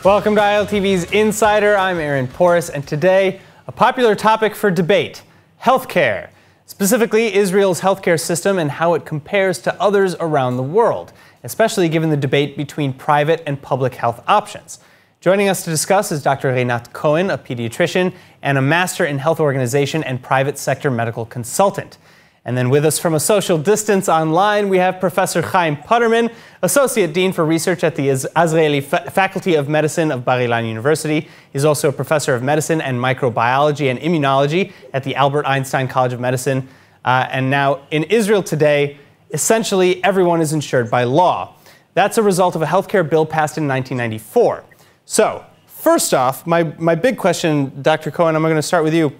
Welcome to ILTV's Insider. I'm Aaron Porras, and today, a popular topic for debate, healthcare. Specifically, Israel's healthcare system and how it compares to others around the world, especially given the debate between private and public health options. Joining us to discuss is Dr. Rinat Cohen, a pediatrician and a master in health organization and private sector medical consultant. And then with us from a social distance online, we have Professor Chaim Putterman, Associate Dean for Research at the Azrieli Faculty of Medicine of Bar-Ilan University. He's also a Professor of Medicine and Microbiology and Immunology at the Albert Einstein College of Medicine. And now in Israel today, essentially everyone is insured by law. That's a result of a healthcare bill passed in 1994. So, first off, my big question, Dr. Cohen, I'm going to start with you.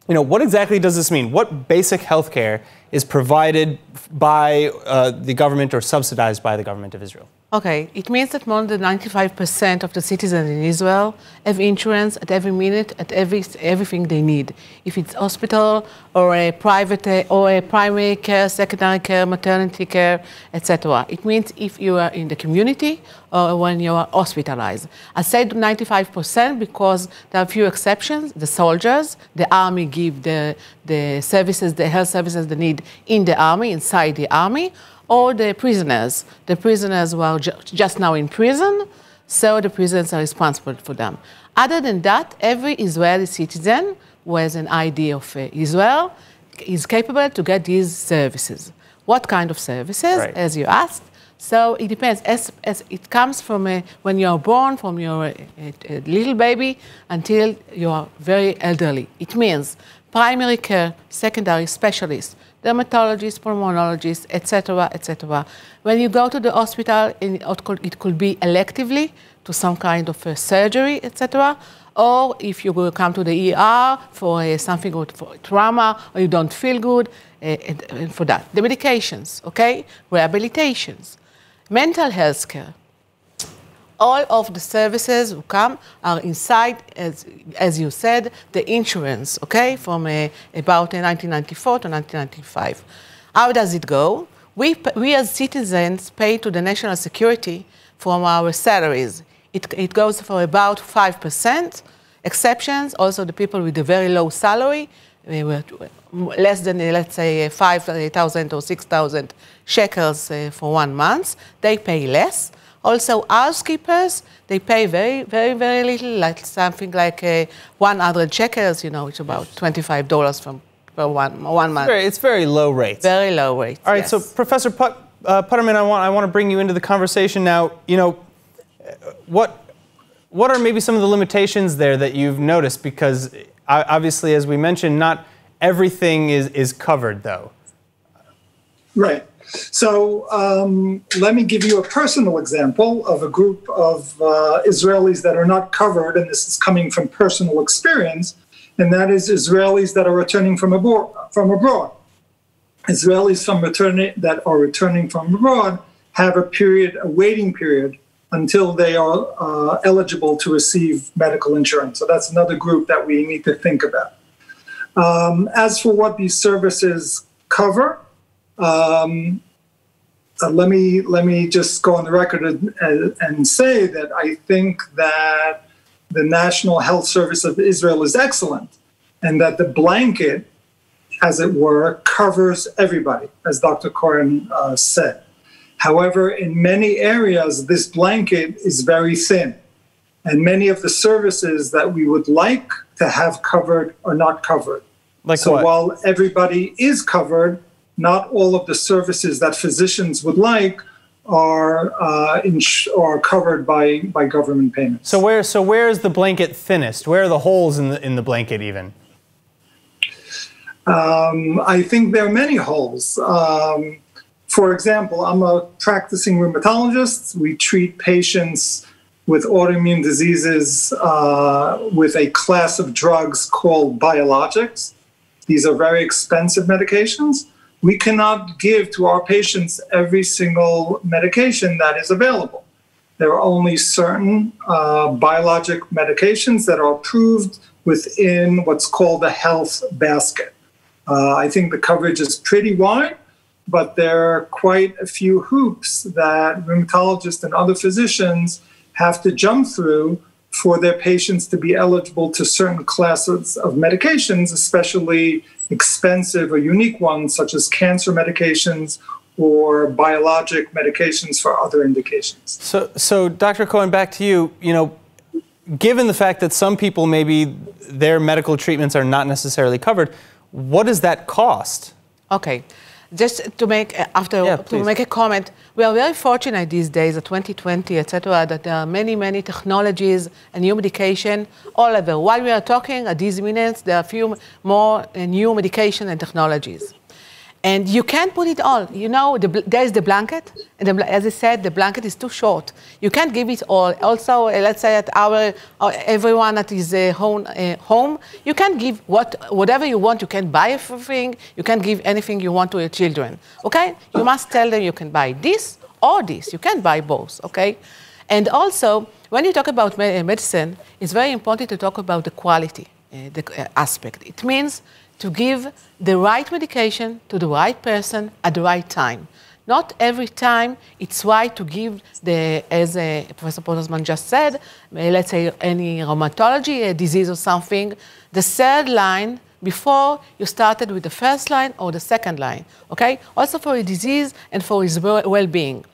What exactly does this mean? What basic health care is provided by the government or subsidized by the government of Israel? Okay, it means that more than 95% of the citizens in Israel have insurance at every minute, at everything they need. If it's hospital or a private or a primary care, secondary care, maternity care, etc. It means if you are in the community or when you are hospitalized. I said 95% because there are a few exceptions. The soldiers, the army give the services, the health services they need in the army, inside the army. Or the prisoners who are just now in prison, so the prisoners are responsible for them. Other than that, every Israeli citizen who has an ID of Israel is capable to get these services. What kind of services, right, as you asked? So it depends. As it comes from when you are born, from your a little baby until you are very elderly. It means primary care, secondary specialists, dermatologists, pulmonologists, etc., etc. When you go to the hospital, it could be electively to some kind of surgery, etc. Or if you will come to the ER for something for trauma, or you don't feel good, and for that. The medications, okay? Rehabilitations. Mental health care. All of the services who come are inside, as you said, the insurance, okay, from about 1994 to 1995. How does it go? We as citizens pay to the national security from our salaries. It goes for about 5%. Exceptions, also the people with a very low salary, less than, let's say, 5,000 or 6,000 shekels for 1 month, they pay less. Also, housekeepers, they pay very, very, very little, like something like 100 shekels, it's about $25 per one month. It's very low rates. Very low rates, All right, yes. so Professor Putterman, I want to bring you into the conversation now. What are maybe some of the limitations there that you've noticed? Because obviously, as we mentioned, not everything is covered, though. Right. So let me give you a personal example of a group of Israelis that are not covered, and this is coming from personal experience, and that is Israelis that are returning from abroad. Israelis that are returning from abroad have a waiting period until they are eligible to receive medical insurance. So that's another group that we need to think about. As for what these services cover, let me just go on the record and say that I think that the National Health Service of Israel is excellent, and that the blanket, as it were, covers everybody, as Dr. Cohen said. However, in many areas, this blanket is very thin, and many of the services that we would like to have covered are not covered. Like so what? While everybody is covered, not all of the services that physicians would like are covered by government payments. So where is the blanket thinnest? Where are the holes in the blanket even? I think there are many holes. For example, I'm a practicing rheumatologist. We treat patients with autoimmune diseases with a class of drugs called biologics. These are very expensive medications. We cannot give to our patients every single medication that is available. There are only certain biologic medications that are approved within what's called the health basket. I think the coverage is pretty wide, but there are quite a few hoops that rheumatologists and other physicians have to jump through for their patients to be eligible to certain classes of medications, especially expensive or unique ones such as cancer medications or biologic medications for other indications. So Dr. Cohen, back to you. Given the fact that some people maybe their medical treatments are not necessarily covered, what does that cost? Okay. Just to make make a comment, we are very fortunate these days, 2020, etc., that there are many technologies and new medication all over. While we are talking at these minutes, there are a few more new medication and technologies. And you can't put it all. There is the blanket, and as I said, the blanket is too short. You can't give it all. Also, let's say at everyone at his home, you can't give whatever you want. You can buy everything. You can't give anything you want to your children. Okay? You must tell them you can buy this or this. You can't buy both. Okay? And also, when you talk about medicine, it's very important to talk about the quality aspect. It means to give the right medication to the right person at the right time. Not every time it's right to give as Professor Pottersman just said, let's say any rheumatology disease or something, the third line before you started with the first line or the second line, okay? Also for a disease and for his well-being.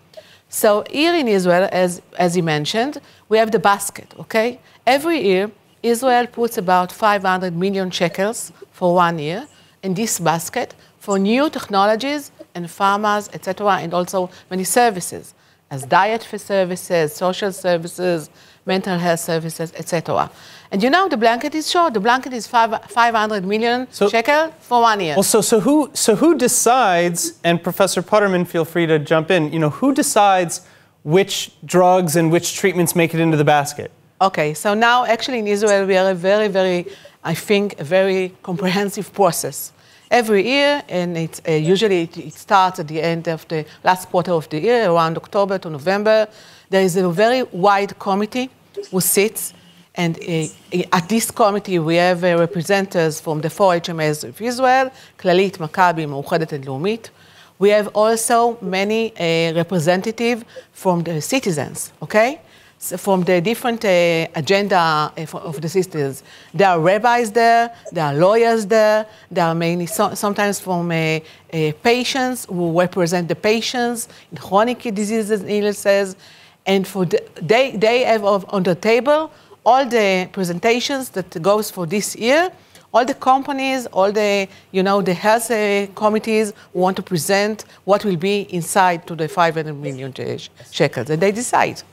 So here in Israel, as he mentioned, we have the basket, okay? Every year, Israel puts about 500 million shekels for 1 year in this basket for new technologies and pharmas, etc., and also many services, as diet services, social services, mental health services, etc. And the blanket is short. The blanket is 500 million shekel for 1 year. Well, so who decides, and Professor Potterman, feel free to jump in, who decides which drugs and which treatments make it into the basket? Okay, so now actually in Israel we are a very comprehensive process. Every year, and usually it starts at the end of the last quarter of the year, around October to November. There is a very wide committee who sits, and at this committee we have representatives from the 4 HMAs of Israel, Klalit, Maccabi, Mauchedet, and Leumit. We have also many representatives from the citizens, okay? From the different agenda of the sisters. There are rabbis there, there are lawyers there, there are many, sometimes from patients who represent the patients in chronic diseases and illnesses. And they have on the table all the presentations that goes for this year, all the companies, all the, the health committees want to present what will be inside to the 500 million shekels, and they decide.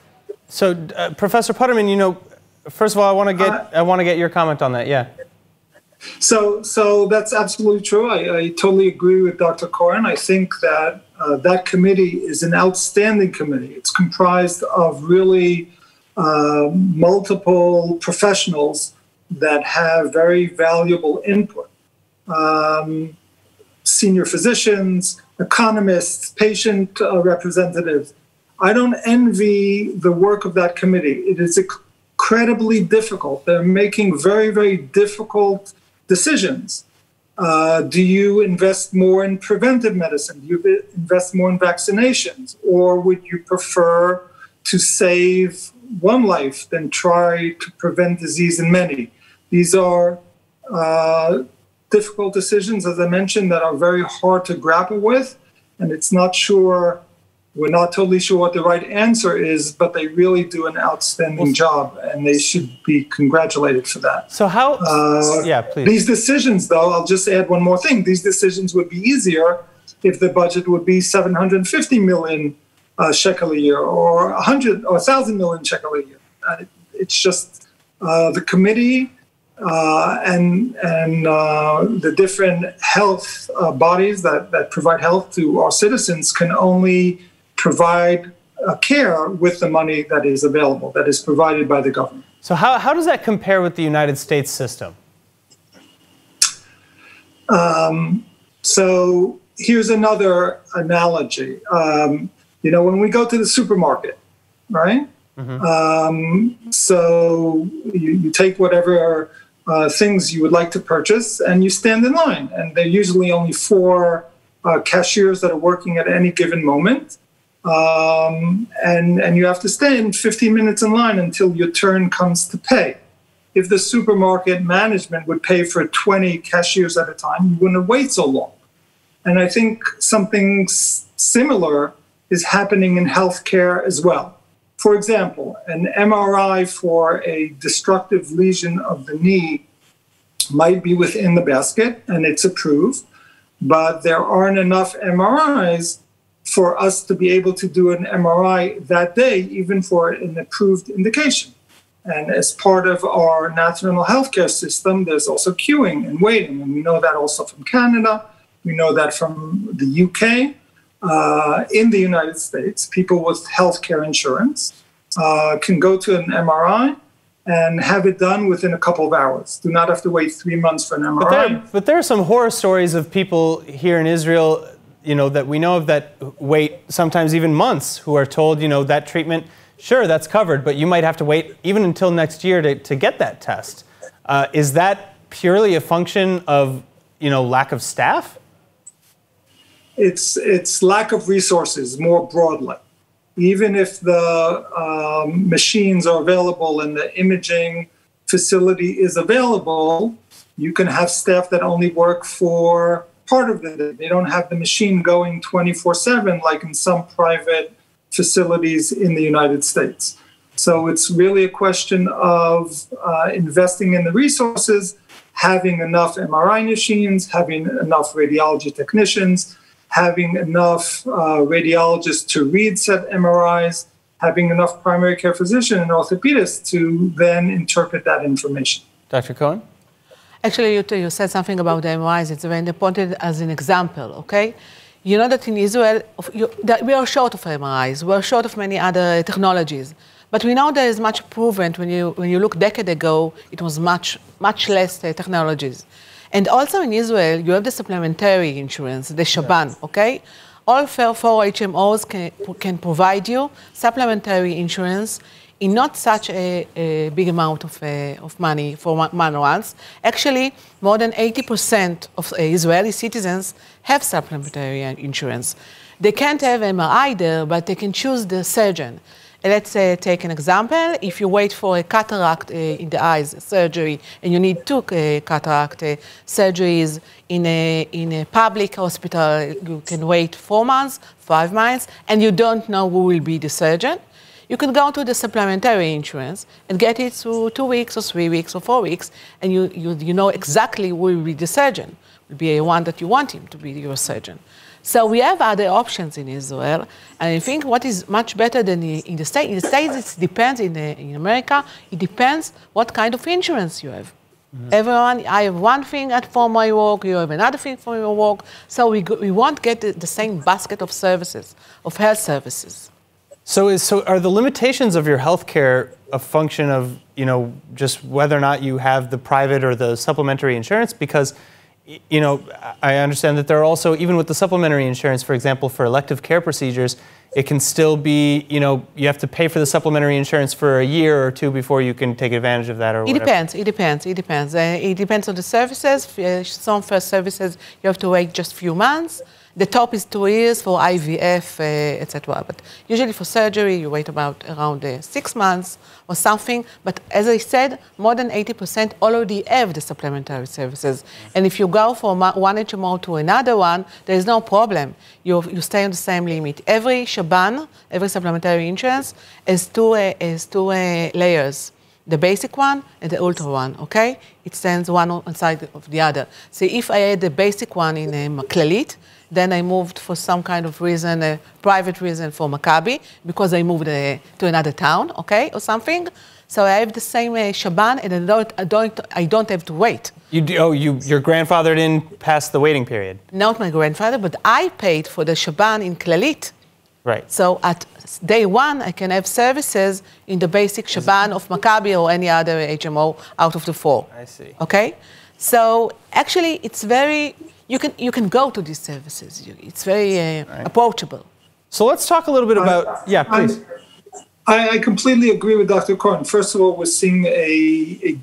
So, Professor Potterman, first of all, I want to get your comment on that. Yeah. So that's absolutely true. I totally agree with Dr. Cohen. I think that that committee is an outstanding committee. It's comprised of really multiple professionals that have very valuable input. Senior physicians, economists, patient representatives. I don't envy the work of that committee. It is incredibly difficult. They're making very difficult decisions. Do you invest more in preventive medicine? Do you invest more in vaccinations? Or would you prefer to save one life than try to prevent disease in many? These are difficult decisions, as I mentioned, that are very hard to grapple with. And we're not totally sure what the right answer is, but they really do an outstanding job, and they should be congratulated for that. So how, yeah, please. These decisions, though, I'll just add one more thing. These decisions would be easier if the budget would be 750 million shekel a year, or 100 or 1,000 million shekel a year. It's just the committee and the different health bodies that provide health to our citizens can only provide care with the money that is available, that is provided by the government. So how does that compare with the United States system? So here's another analogy. When we go to the supermarket, right? Mm-hmm. So you take whatever things you would like to purchase and you stand in line. And there are usually only 4 cashiers that are working at any given moment. and you have to stand 15 minutes in line until your turn comes to pay. If the supermarket management would pay for 20 cashiers at a time, you wouldn't wait so long. And I think something similar is happening in healthcare as well. For example, an MRI for a destructive lesion of the knee might be within the basket and it's approved, but there aren't enough MRIs for us to be able to do an MRI that day, even for an approved indication. And as part of our national healthcare system, there's also queuing and waiting. And we know that also from Canada. We know that from the UK. In the United States, people with healthcare insurance can go to an MRI and have it done within a couple of hours. Do not have to wait 3 months for an MRI. But there are some horror stories of people here in Israel, that we know of that wait sometimes even months, who are told, that treatment, sure, that's covered, but you might have to wait even until next year to get that test. Is that purely a function of, lack of staff? It's lack of resources more broadly. Even if the machines are available and the imaging facility is available, you can have staff that only work for part of the day. They don't have the machine going 24/7 like in some private facilities in the United States. So it's really a question of investing in the resources, having enough MRI machines, having enough radiology technicians, having enough radiologists to read said MRIs, having enough primary care physician and orthopedists to then interpret that information. Dr. Cohen? Actually, you said something about the MRIs. It's very important as an example, okay? You know that in Israel, that we are short of MRIs. We are short of many other technologies. But we know there is much improvement. When you look a decade ago, it was much less technologies. And also in Israel, you have the supplementary insurance, the Shaban, okay? All four HMOs can provide you supplementary insurance in not such a big amount of money for manuals. Actually, more than 80% of Israeli citizens have supplementary insurance. They can't have MRI there, but they can choose the surgeon. Let's take an example. If you wait for a cataract in the eyes surgery, and you need two cataract surgeries in a public hospital, you can wait 4 months, 5 months, and you don't know who will be the surgeon. You can go to the supplementary insurance and get it through 2 weeks or 3 weeks or 4 weeks, and you know exactly who will be the surgeon. Will be a one that you want him to be your surgeon. So we have other options in Israel, and I think what is much better than in the States. In the States, it depends. In America, it depends what kind of insurance you have. Everyone, I have one thing for my work, you have another thing for your work, so we won't get the same basket of services, of health services. So are the limitations of your healthcare a function of, just whether or not you have the private or the supplementary insurance? Because I understand that there are also, even with the supplementary insurance, for example, for elective care procedures, it can still be, you have to pay for the supplementary insurance for a year or two before you can take advantage of that or whatever. It depends. It depends on the services. Some first services, you have to wait just a few months. The top is 2 years for IVF, etc. But usually for surgery, you wait around 6 months or something. But as I said, more than 80% already have the supplementary services. And if you go from one HMO to another one, there is no problem. You stay on the same limit. Every Shaban, every supplementary insurance, has two layers. The basic one and the ultra one, okay? It stands one on side of the other. So if I had the basic one in Clalit, then I moved for some kind of reason, a private reason for Maccabi, because I moved to another town, okay, or something. So I have the same Shaban, and I don't have to wait. Your grandfather didn't pass the waiting period? Not my grandfather, but I paid for the Shaban in Clalit. Right. So at day one, I can have services in the basic Shaban of Maccabi or any other HMO out of the 4. I see. Okay? So actually, it's very... You can go to these services. It's very approachable. So let's talk a little bit about... Yeah, please. I completely agree with Dr. Cohen. First of all, we're seeing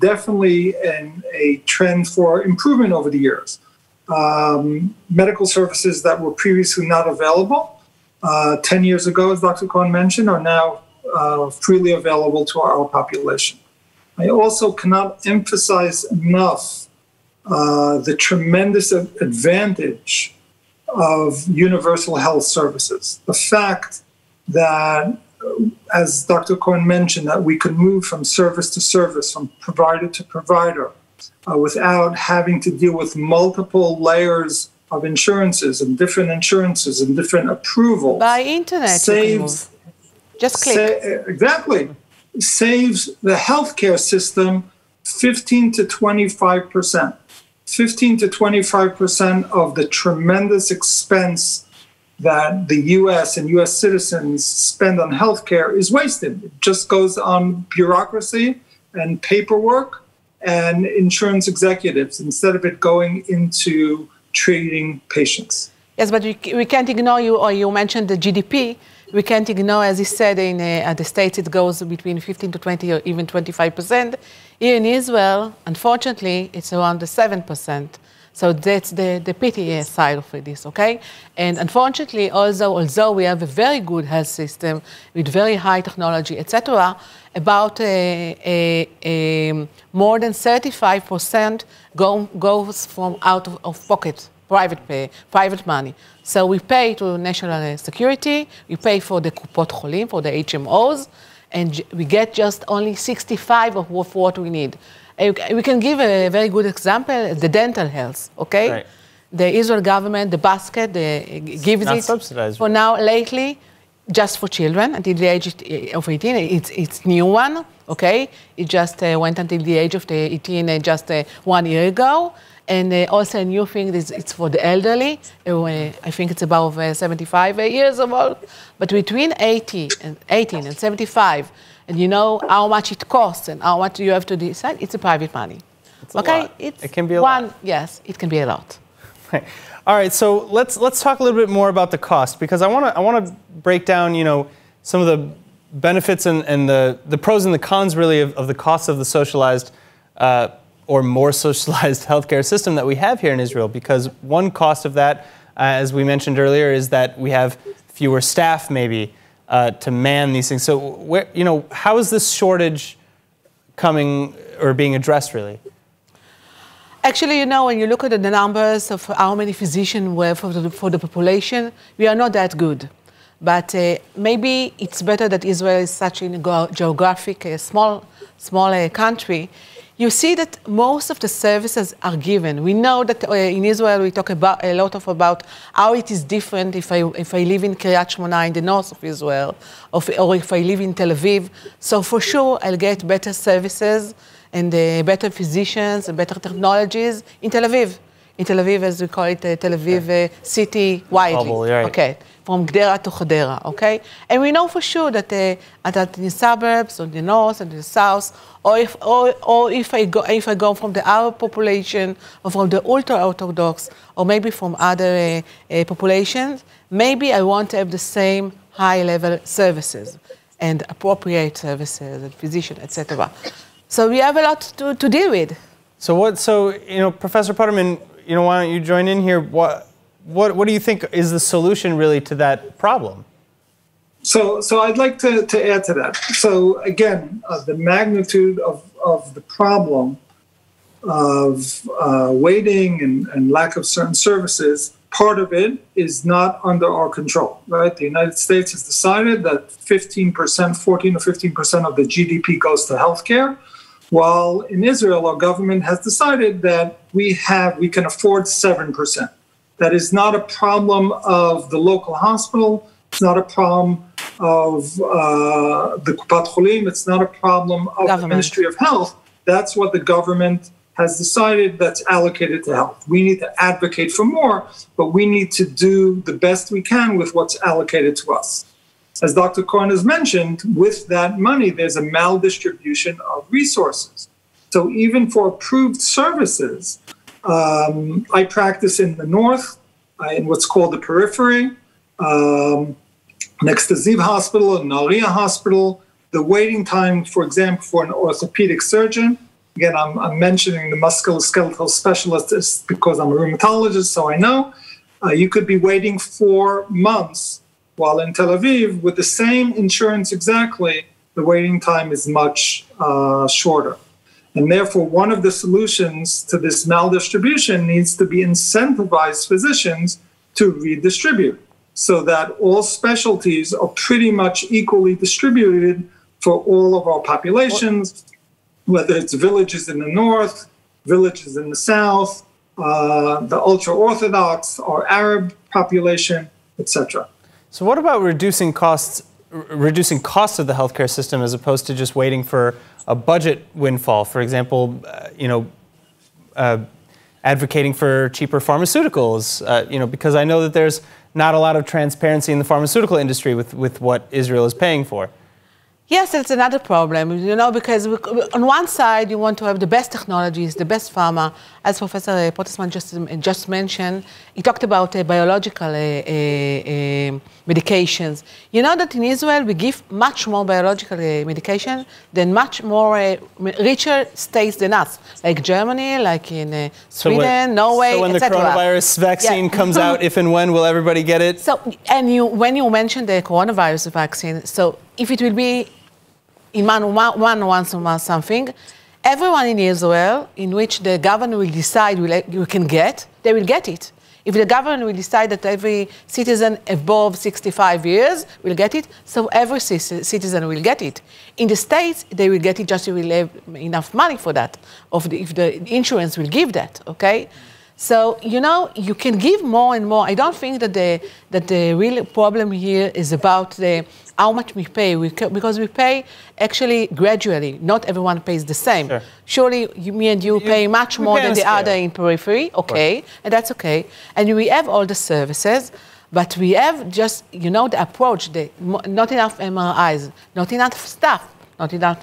definitely a trend for improvement over the years. Medical services that were previously not available 10 years ago, as Dr. Cohen mentioned, are now freely available to our population. I also cannot emphasize enough the tremendous advantage of universal health services. The fact that, as Dr. Cohen mentioned, that we could move from service to service, from provider to provider, without having to deal with multiple layers of insurances and different approvals. By internet, saves, just click. Exactly. Saves the healthcare system 15 to 25%. 15 to 25% of the tremendous expense that the U.S. and U.S. citizens spend on healthcare is wasted. It just goes on bureaucracy and paperwork and insurance executives instead of it going into treating patients. Yes, but we can't ignore you mentioned the GDP. We can't ignore, as you said, in the States it goes between 15 to 20 or even 25%. Here in Israel, unfortunately, it's around the 7%. So that's the pity side of this, okay? And unfortunately, although we have a very good health system with very high technology, etc., about more than 35% goes from out of pocket, private money. So we pay to national security, we pay for the Kupot Cholim, for the HMOs, and we get just only 65 of what we need. We can give a very good example, the dental health, okay? Right. The Israel government, the basket, gives not it subsidized. for now, lately, just for children until the age of 18. It's new one, okay? It just went until the age of 18 just 1 year ago. And also a new thing is it's for the elderly. I think it's about 75 years old. But between 18 and 75, and you know how much it costs and how much you have to decide, it's a private money. It's a lot. It can be a lot. Yes, it can be a lot. Right. All right, so let's talk a little bit more about the cost, because I want to break down, some of the benefits and the pros and the cons really of the cost of the socialized or more socialized healthcare system that we have here in Israel, because one cost of that, as we mentioned earlier, is that we have fewer staff maybe to man these things. So how is this shortage coming or being addressed really? Actually, when you look at the numbers of how many physicians we have for the population, we are not that good. But maybe it's better that Israel is such a geographic, small country. You see that most of the services are given. We know that in Israel we talk about a lot about how it is different if I live in Kiryat Shmona in the north of Israel, or if I live in Tel Aviv. So for sure I'll get better services and better physicians and better technologies in Tel Aviv. In Tel Aviv, as we call it, Tel Aviv city widely. Bubble, right. Okay, from Gdera to Chodera, okay? And we know for sure that in the suburbs, or the north and the south, or if I go from the Arab population, or from the ultra-Orthodox, or maybe from other populations, maybe I want to have the same high-level services and appropriate services and physicians, etc. So we have a lot to deal with. So Professor Putterman, why don't you join in here? What do you think is the solution really to that problem? So I'd like to add to that. So again, the magnitude of the problem of waiting and lack of certain services, part of it is not under our control, right? The United States has decided that 14 or 15% of the GDP goes to healthcare. While in Israel, our government has decided that we can afford 7%. That is not a problem of the local hospital. It's not a problem of the Kupat Cholim. It's not a problem of the Ministry of Health. That's what the government has decided that's allocated to health. We need to advocate for more, but we need to do the best we can with what's allocated to us. As Dr. Cohen has mentioned, with that money, there's a maldistribution of resources. So even for approved services, I practice in the north, in what's called the periphery, next to Ziv Hospital and Nariya Hospital. The waiting time, for example, for an orthopedic surgeon, again, I'm mentioning the musculoskeletal specialist because I'm a rheumatologist, so I know, you could be waiting 4 months while in Tel Aviv, with the same insurance exactly, the waiting time is much shorter. And therefore, one of the solutions to this maldistribution needs to be incentivize physicians to redistribute so that all specialties are pretty much equally distributed for all of our populations, whether it's villages in the north, villages in the south, the ultra-Orthodox or Arab population, etc. So what about reducing costs of the healthcare system as opposed to just waiting for a budget windfall? For example, advocating for cheaper pharmaceuticals, because I know that there's not a lot of transparency in the pharmaceutical industry with what Israel is paying for. Yes, it's another problem, because on one side you want to have the best technologies, the best pharma. As Professor Pottersman just mentioned, he talked about biological medications. You know that in Israel we give much more biological medication than much more richer states than us, like Germany, like in Sweden, Norway, So when the coronavirus vaccine comes out, if and when will everybody get it? So, and when you mentioned the coronavirus vaccine, so if it will be in once something, everyone in Israel, in which the government will decide you can get, they will get it. If the government will decide that every citizen above 65 years will get it, so every citizen will get it. In the States, they will get it just if you will have enough money for that, if the insurance will give that, okay? So, you can give more and more. I don't think that the real problem here is about how much we pay, because we pay actually gradually. Not everyone pays the same. Sure. Surely, me and you pay much more than the other in periphery, okay, and that's okay. And we have all the services, but we have just, the approach, not enough MRIs, not enough staff, not enough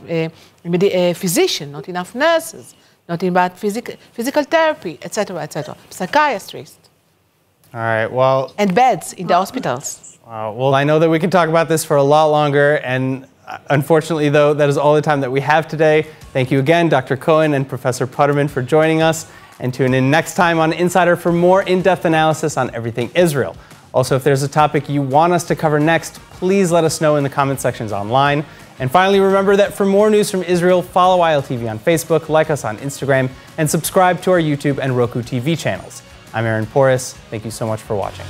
physicians, not enough nurses, not about physical therapy, etc., psychiatrists. All right, well... And beds in the hospitals. Well, I know that we can talk about this for a lot longer, and unfortunately, though, that is all the time that we have today. Thank you again, Dr. Cohen and Professor Putterman, for joining us, and tune in next time on Insider for more in-depth analysis on everything Israel. Also, if there's a topic you want us to cover next, please let us know in the comment sections online. And finally, remember that for more news from Israel, follow ILTV on Facebook, like us on Instagram, and subscribe to our YouTube and Roku TV channels. I'm Aaron Porras. Thank you so much for watching.